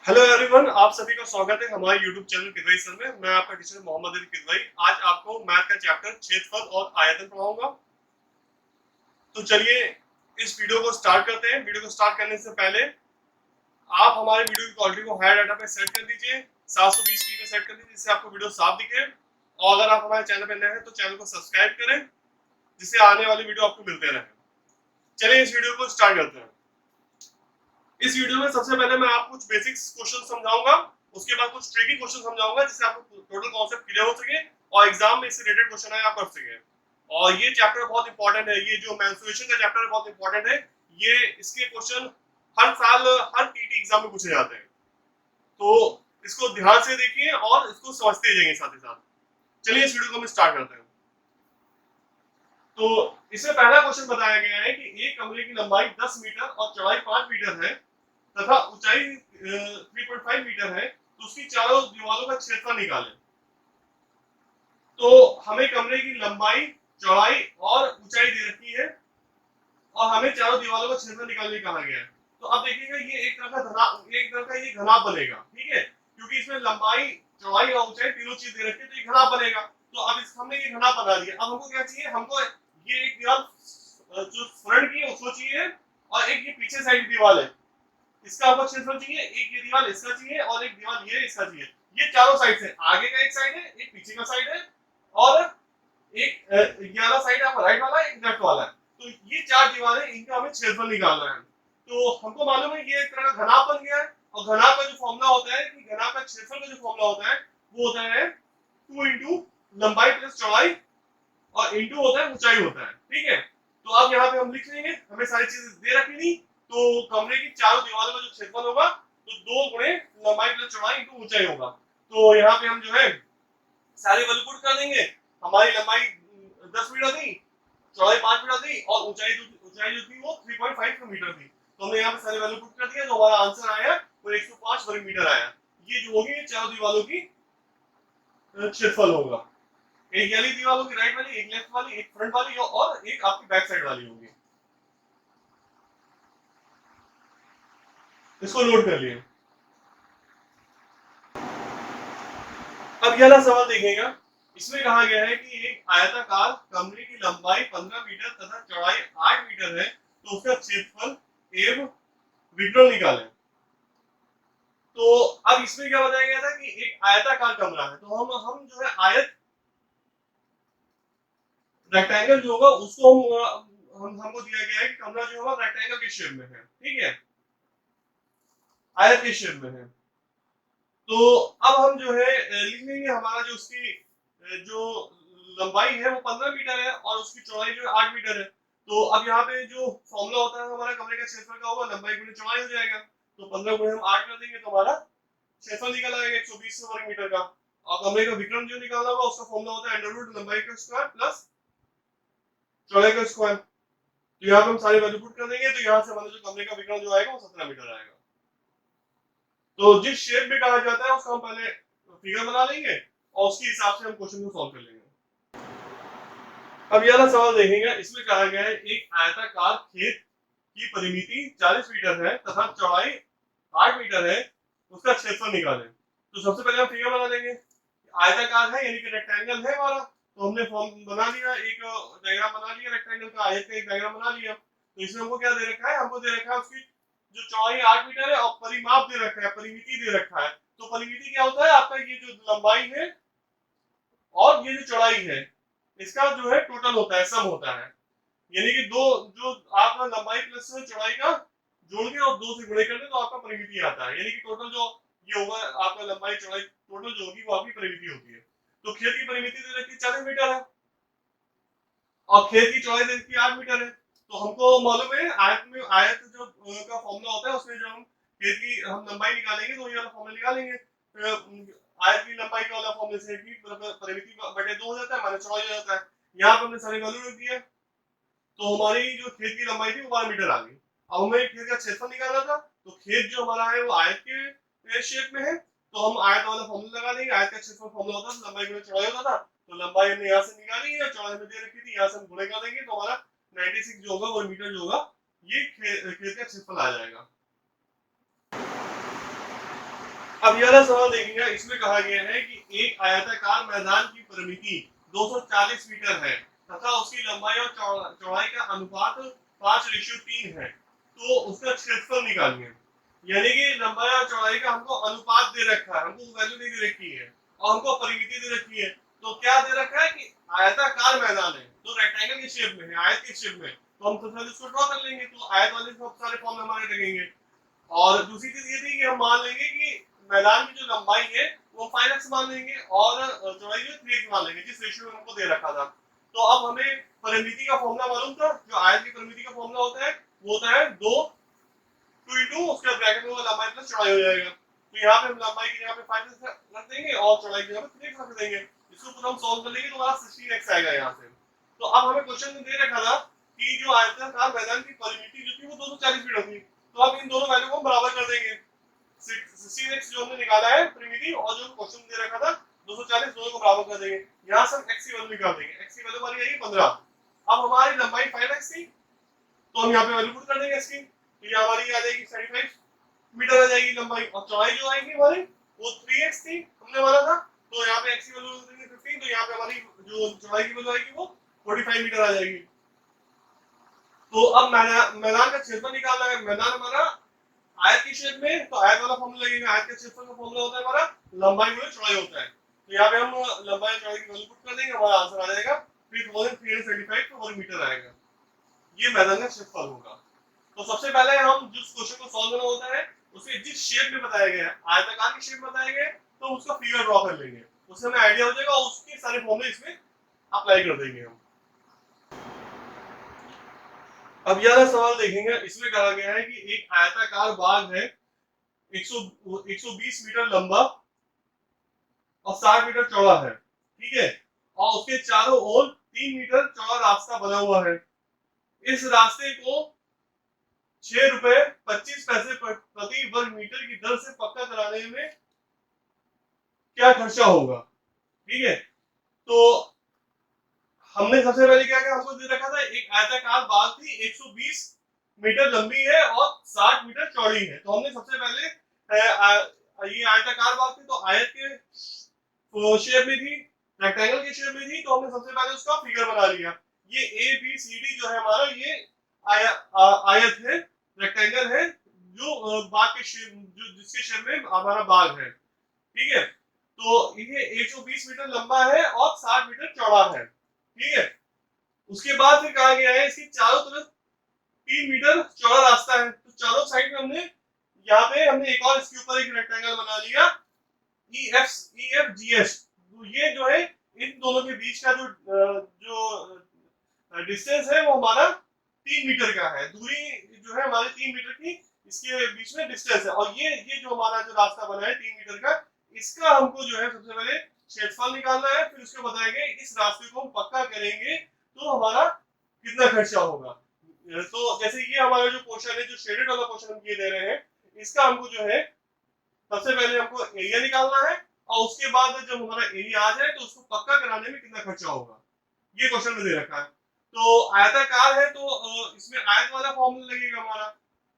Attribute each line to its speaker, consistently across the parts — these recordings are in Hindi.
Speaker 1: हेलो एवरीवन, आप सभी का स्वागत है हमारे यूट्यूब चैनल किदवई सर में। मैं आपका टीचर मोहम्मद अली किदवई। आज आपको मैथ का चैप्टर क्षेत्रफल और आयतन पढ़ाऊंगा। तो चलिए इस वीडियो को स्टार्ट करते हैं। वीडियो को स्टार्ट करने से पहले आप हमारे वीडियो की क्वालिटी को हाई डाटा पे सेट कर दीजिए, 720p पे सेट कर दीजिए, जिससे आपको वीडियो साफ दिखे। और अगर आप हमारे चैनल पर नए हैं तो चैनल को सब्सक्राइब करें, जिससे आने वाली वीडियो आपको मिलते रहे। चलिए इस वीडियो को स्टार्ट करते हैं। इस वीडियो में सबसे पहले मैं आपको कुछ बेसिक्स क्वेश्चन समझाऊंगा, उसके बाद कुछ ट्रिकी क्वेश्चन समझाऊंगा, जिससे आपको टोटल कॉन्सेप्ट क्लियर हो सके और एग्जाम में इससे रिलेटेड क्वेश्चन है आप कर सके। और ये चैप्टर बहुत इंपॉर्टेंट है, ये जो मेंस्ट्रुएशन का चैप्टर है बहुत इंपॉर्टेंट है। ये इसके क्वेश्चन हर साल हर टीटी एग्जाम में पूछे जाते हैं, तो इसको ध्यान से देखिए और इसको समझते जाइए साथ ही साथ। चलिए इस वीडियो को हम स्टार्ट करते हैं। तो इसमें पहला क्वेश्चन बताया गया है कि एक कमरे की लंबाई 10 मीटर और चौड़ाई 5 मीटर है तथा ऊंचाई 3.5 मीटर है, तो उसकी चारों दीवारों का क्षेत्रफल निकालें। तो हमें कमरे की लंबाई, चौड़ाई और ऊंचाई दे रखी है और हमें चारों दीवारों का क्षेत्रफल निकालने कहा गया है। तो अब देखिएगा ये एक तरह का ये घनाभ बनेगा, ठीक है, क्योंकि इसमें लंबाई, चौड़ाई और ऊंचाई तीनों चीज दे रखी है, तो ये घनाभ बनेगा। तो अब हमने ये घनाभ बना दिया। अब हमको क्या चाहिए? हमको ये एक दीवार जो फ्रंट की है उसको चाहिए, और एक ये पीछे साइड की दीवार है इसका हमको क्षेत्रफल चाहिए। एक ये दीवार इसका चाहिए और एक दीवार ये इसका चाहिए। ये चारों साइड से, आगे का एक साइड है, एक पीछे का साइड है, और एक ये वाला साइड है आपका राइट वाला, एक लेफ्ट वाला है। तो ये चार दीवारें, इनका हमें क्षेत्रफल निकालना है। तो हमको मालूम है ये एक तरह का घनाभ बन गया है। और घनाभ का जो फॉर्मूला होता है कि घनाभ का क्षेत्रफल का जो फॉर्मूला होता है वो होता है 2 इंटू लंबाई प्लस चौड़ाई और इंटू होता है ऊंचाई होता है, ठीक है। तो अब यहाँ पे हम लिख लेंगे, हमें सारी चीजें दे रखी थी। तो कमरे की चारों दीवारों का जो क्षेत्रफल होगा तो 2 गुणे लंबाई प्लस चौड़ाई इंटू ऊंचाई होगा। तो यहाँ पे हम जो है सारी वैल्यू पुट कर देंगे। हमारी लंबाई 10 मीटर थी, चौड़ाई 5 मीटर थी और ऊंचाई जो थी वो 3.5 मीटर थी। तो हमने यहाँ पे सारी वैल्यू पुट कर दिया, जो हमारा आंसर आया वो 105 वर्ग मीटर आया। ये जो होगी चारों दीवारों की क्षेत्रफल होगा। एक वाली दीवार होगी राइट वाली, एक लेफ्ट वाली, एक फ्रंट वाली और एक आपकी बैक साइड वाली होगी। इसको नोट कर लिए। अब ये वाला सवाल देखिएगा। इसमें कहा गया है कि एक आयताकार कमरे की लंबाई 15 मीटर तथा चौड़ाई 8 मीटर है, तो उसका क्षेत्रफल एवं विकर्ण निकालें। तो अब इसमें क्या बताया गया था कि एक आयताकार कमरा है, तो हम जो है आयत, रेक्टेंगल जो होगा उसको हमको दिया गया है कि कमरा जो होगा रेक्टेंगल के शेप में है, ठीक है, आयत के शेप में है। तो अब हम जो है लिख लेंगे हमारा जो उसकी जो लंबाई है वो 15 मीटर है और उसकी चौड़ाई जो है 8 मीटर है। तो अब यहाँ पे जो फॉर्मूला होता है हमारा कमरे का क्षेत्रफल का होगा लंबाई गुणे चौड़ाई हो जाएगा। तो 15 गुणे हम 8 कर देंगे तो हमारा क्षेत्रफल निकल आएगा 120 वर्ग मीटर का। और कमरे का विकर्ण जो निकालना होगा उसका फॉर्मूला होता है अंडर रूट लंबाई का स्क्वायर प्लस चौड़ाई का स्क्वायर। तो यहाँ पे हम सारी वैल्यू पुट कर देंगे, तो यहाँ से हमारा जो कमरे का विकर्ण जो आएगा वो 17 मीटर आएगा। तो जिस शेप में कहा जाता है उसका हम पहले फिगर बना लेंगे और उसके हिसाब से हम क्वेश्चन को सॉल्व कर लेंगे। अब ये वाला सवाल देखेंगे। इसमें कहा गया है एक आयताकार खेत की परिमिति 40 मीटर है तथा चौड़ाई 8 मीटर है, उसका क्षेत्रफल निकालें। तो सबसे पहले हम फिगर बना लेंगे। आयताकार है यानी कि रेक्टेंगल है हमारा, तो हमने फॉर्म बना लिया, एक डायग्राम बना लिया रेक्टेंगल का, आयत का एक डायग्राम बना लिया। तो इसमें हमको क्या दे रखा है? हमको दे रखा है उसकी जो चौड़ाई 8 मीटर है और परिमाप दे रखा है, परिमिति दे रखा है। तो परिमिति क्या होता है? आपका ये जो लंबाई है और ये जो चौड़ाई है इसका जो है टोटल होता है, सम होता है। यानी कि दो जो आप लंबाई प्लस चौड़ाई का जोड़ के और 2 से गुणे कर दे तो आपका परिमिति आता है। यानी कि टोटल जो ये होगा आपका लंबाई चौड़ाई टोटल जो होगी वो आपकी परिमिति होती है। तो खेत की परिमिति दे रखी 40 मीटर है और खेत की चौड़ाई दे रखी 8 मीटर है। तो हमको मालूम है आयत जो का फॉर्मूला होता है उसमें जो हम खेत की हम लंबाई निकालेंगे तो ये वाला फॉर्मूला निकालेंगे। आयत की लंबाई का वाला फॉर्मूले से की परिमिति बटे 2 हो जाता है, माइनस चौड़ाई हो जाता है। यहाँ पे हमने सारी वैल्यू रख दी है, तो हमारी जो खेत की लंबाई थी वो 12 मीटर आ गई। अब हमें खेत का क्षेत्रफल निकालना था, तो खेत जो हमारा है वो आयत के शेप में है, तो हम आयत वाला फॉर्मूला लगा देंगे। आयत का क्षेत्रफल फॉर्मूला होता है लंबाई गुणे चौड़ाई होता था, तो लंबाई हमने यहाँ से निकाली है, चौड़ाई में दे रखी थी, यहाँ से हम गुणे कर देंगे तो हमारा 96 जो होगा वो मीटर जो होगा ये खेत का क्षेत्रफल आ जाएगा। अब ये वाला सवाल देखिएगा, इसमें कहा गया है कि एक आयताकार मैदान की परिमिति 240 मीटर है तथा उसकी लंबाई और चौड़ाई का अनुपात 5:3 है, तो उसका क्षेत्रफल निकालिए। यानी कि लंबाई और चौड़ाई का हमको अनुपात दे रखा है, हमको वैल्यू नहीं दे रखी है और हमको परिमिति दे रखी है। तो क्या दे रखा है कि आयताकार मैदान है, तो रेक्टेंगल के शेप में है, आयत के शेप में, तो हम सबसे पहले उसको ड्रॉ कर लेंगे, तो आयत वाले सब सारे फॉर्म हमारे लगेंगे। और दूसरी चीज ये थी कि हम मान लेंगे कि मैदान की जो लंबाई है वो 5x मान लेंगे और चौड़ाई जो 3x मान लेंगे, जिस रेशियो में हमको दे रखा था। तो अब हमें परिमिति का फॉर्मूला मालूम था, जो आयत की परिमिति का फॉर्मूला होता है वो होता है 2 2 इंटू उसके ब्रैकेट में लंबाई प्लस चौड़ाई हो जाएगा। तो यहाँ पे हम लंबाई की जगह पे 5x रख देंगे और चौड़ाई की जगह पे 3x रख देंगे। इसको पूरा हम सॉल्व कर लेंगे तो हमारा 16x आएगा यहाँ से। तो अब हमें क्वेश्चन में दे रखा था कि जो आयताकार मैदान की परिमिति जो थी वो 240 मीटर थी, तो अब इन दोनों वैल्यू को बराबर कर देंगे। 16x जो हमने निकाला है परिमिति और जो क्वेश्चन दे रखा था 240, दोनों को बराबर कर देंगे। यहाँ से हम x की वैल्यू निकाल देंगे, x की वैल्यू हमारी आएगी 15। अब हमारी लंबाई 5x थी, तो हम यहाँ पे वैल्यू पुट कर देंगे इसकी, तो ये हमारी आ जाएगी 35 मीटर आ जाएगी लंबाई। और चौड़ाई जो आएगी हमारी वो 3x थी हमने माना था, तो यहाँ पे x की वैल्यू देंगे 15, तो यहाँ पे हमारी जो चौड़ाई की वैल्यू आएगी वो 45 मीटर आ जाएगी। तो अब मैदान का क्षेत्रफल निकालना है। मैदान हमारा आयत की शेप में, तो आयत वाला फॉर्मूला लगेगा। आयत के क्षेत्रफल का फॉर्मूला होता है हमारा लंबाई गुणे चौड़ाई होता है। तो यहाँ पे हम लंबाई और चौड़ाई की वैल्यू पुट कर देंगे, हमारा आंसर आ जाएगा 3375 वर्ग मीटर आएगा। ये मैदान का क्षेत्रफल होगा। तो सबसे पहले हम जिस क्वेश्चन को सॉल्व करना होता है उसे जिस शेप में बताया गया है, आयताकार की शेप में बताया गया है, तो उसका फिगर ड्रॉ कर लेंगे, उससे हमें आइडिया हो जाएगा और उसके सारे फॉर्मूले इसमें अप्लाई कर देंगे हम। अब यह सवाल देखेंगे, इसमें कहा गया है कि एक आयताकार बाग है 120 मीटर लंबा और 60 मीटर चौड़ा है, ठीक है, और उसके चारों ओर 3 मीटर चौड़ा रास्ता बना हुआ है। इस रास्ते को 6 रुपए 25 पैसे प्रति वर्ग मीटर की दर से पक्का कराने में क्या खर्चा होगा, ठीक है। तो हमने सबसे पहले क्या किया, हमको दे रखा था एक आयताकार बाग थी 120 मीटर लंबी है और 60 मीटर चौड़ी है। तो हमने सबसे पहले ये आयताकार बाग थी, तो आयत के शेप में थी, रेक्टेंगल के शेप में थी, तो हमने सबसे पहले उसका फिगर बना लिया। ये ए बी सी डी जो है हमारा ये आयत है, रेक्टेंगल है, जो बाग के शेप, जो जिसके शेप में हमारा बाग है, ठीक है। तो ये 120 मीटर लंबा है और 60 मीटर चौड़ा है, ठीक है। उसके बाद फिर कहा गया है इसकी चारों तरफ 3 मीटर चौड़ा रास्ता है, तो चारों साइड में हमने यहाँ पे हमने एक और इसके ऊपर एक रेक्टेंगल बना लिया EF GH। तो ये जो है इन दोनों के बीच का जो डिस्टेंस है वो हमारा 3 मीटर का है, दूरी जो है हमारी 3 मीटर की इसके बीच में डिस्टेंस है। और ये जो हमारा जो रास्ता बना है 3 मीटर का, इसका हमको जो है सबसे पहले क्षेत्रफल निकालना है, फिर उसके बताएंगे इस रास्ते को हम पक्का करेंगे तो हमारा कितना खर्चा होगा। तो जैसे ये हमारा जो क्वेश्चन है, जो शेडेड वाला क्वेश्चन हम ये दे रहे हैं, इसका हमको जो है सबसे पहले हमको एरिया निकालना है और उसके बाद जब हमारा एरिया आ जाए तो उसको पक्का कराने में कितना खर्चा होगा, ये क्वेश्चन में दे रखा है। तो आयताकार है तो इसमें आयत वाला फॉर्मूला लगेगा, हमारा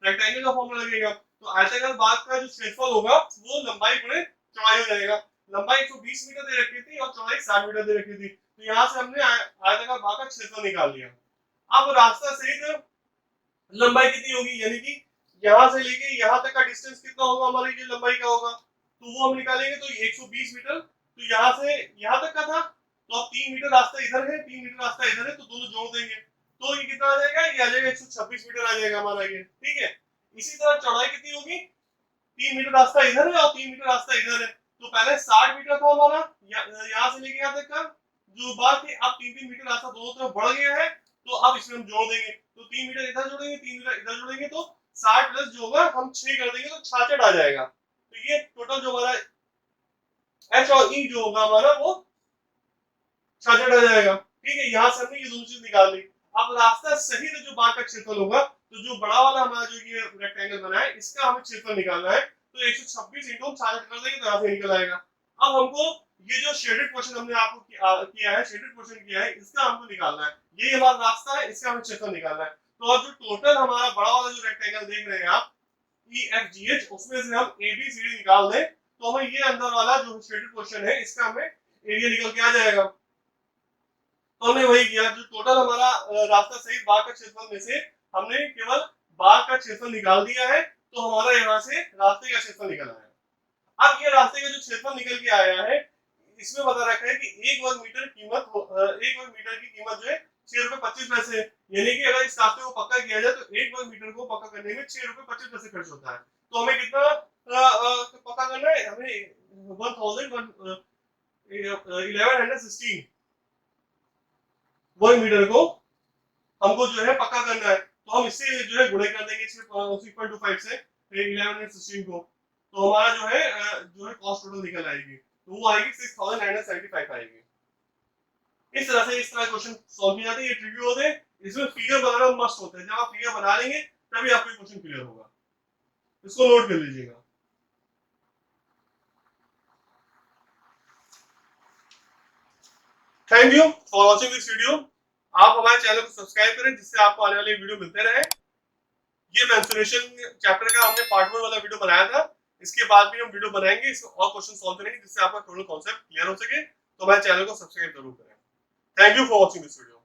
Speaker 1: रेक्टेंगल का फॉर्मूला लगेगा। तो आयताकार बाग का जो क्षेत्रफल होगा वो लंबाई गुणे चौड़ाई हो जाएगा। लंबाई 120 मीटर दे रखी थी और चौड़ाई 60 मीटर दे रखी थी, तो यहाँ से हमने आयताकार बाग का क्षेत्रफल निकाल लिया। अब रास्ता सहित लंबाई कितनी होगी, यानी कि यहाँ से लेके यहाँ तक का डिस्टेंस कितना होगा, हमारी जो लंबाई का होगा, तो वो हम निकालेंगे। तो 120 मीटर, तो यहाँ से यहाँ तक का था, तो अब 3 मीटर रास्ता इधर है, 3 मीटर रास्ता इधर है, तो दोनों जोड़ देंगे, तो ये कितना आ जाएगा, ये आ जाएगा 126 मीटर आ जाएगा हमारा ये, ठीक है। इसी तरह चौड़ाई कितनी होगी, 3 मीटर रास्ता इधर है और 3 मीटर रास्ता इधर है, तो पहले 60 मीटर था हमारा यहाँ से लेके यहाँ तक का जो बात थी, अब 3-3 मीटर रास्ता दोनों तरफ बढ़ गया है, तो अब इसमें हम जोड़ देंगे। तो 3 मीटर इधर जोड़ेंगे, 3 मीटर इधर जोड़ेंगे, तो 60 प्लस जो होगा हम 6 कर देंगे तो 66 आ जाएगा। तो ये टोटल जो हमारा एच और ई जो होगा हमारा वो 66 आ जाएगा, ठीक है। यहाँ से हमने ये दोनों चीज निकाल ली। अब रास्ता सहित जो बाग का क्षेत्रफल होगा, तो जो बड़ा वाला हमारा जो ये रेक्टेंगल बना है इसका हमें क्षेत्रफल निकालना है, तो 126 इंटू 66 कर देंगे तो यहाँ से निकल आएगा। अब हमको ये जो शेडेड क्वेश्चन हमने आपको किया है, शेडेड क्वेश्चन किया है, इसका हमको निकालना है। ये हमारा रास्ता है, इसका हमें क्षेत्रफल निकालना है। तो अब जो टोटल हमारा बड़ा वाला जो रेक्टेंगल देख रहे हैं आप EFGH, उसमें से हम ABCD निकाल दें तो हमें ये अंदर वाला जो शेडेड पोर्शन है इसका हमें एरिया निकल के आ जाएगा। तो हमने वही किया, जो टोटल हमारा रास्ता सहित बाग का क्षेत्रफल में से हमने केवल बाग का क्षेत्रफल निकाल दिया है, तो हमारा यहाँ से रास्ते का क्षेत्रफल निकल आया। अब ये रास्ते का जो क्षेत्रफल निकल के आया है, इसमें बता रखा है कि 1 वर्ग मीटर की कीमत जो है 6.25 रुपए, यानी कि अगर इस रास्ते को पक्का किया जाए तो 1 वर्ग मीटर को पक्का करने में 6.25 रुपए खर्च होता है। तो हमें कितना पक्का करना है, हमें 1116 वर्ग मीटर को हमको जो है पक्का करना है। तो हम इससे जो है गुणे कर देंगे 6.25 से 1116 को, तो हमारा जो है कॉस्ट टोटल निकल आएगी, तो वो आएगी 6975 आएगी। इस तरह से इस तरह क्वेश्चन सॉल्व किए जाते हैं। ये ट्रिकी होते हैं, इसमें फिगर बनाना मस्ट होता है। जब आप फिगर बना लेंगे तभी आपको क्वेश्चन क्लियर होगा, इसको नोट कर लीजिएगा। Thank you for watching this video. आप हमारे चैनल को सब्सक्राइब करें जिससे आपको आने वाले वीडियो मिलते रहे। ये मेंसुरेशन चैप्टर का हमने पार्ट 1 वाला वीडियो बनाया था, इसके बाद भी हम वीडियो बनाएंगे, इसमें और क्वेश्चन सॉल्व करेंगे जिससे आपका टोटल कॉन्सेप्ट क्लियर हो सके। तो हमारे चैनल को सब्सक्राइब जरूर करें। Thank you for watching this video.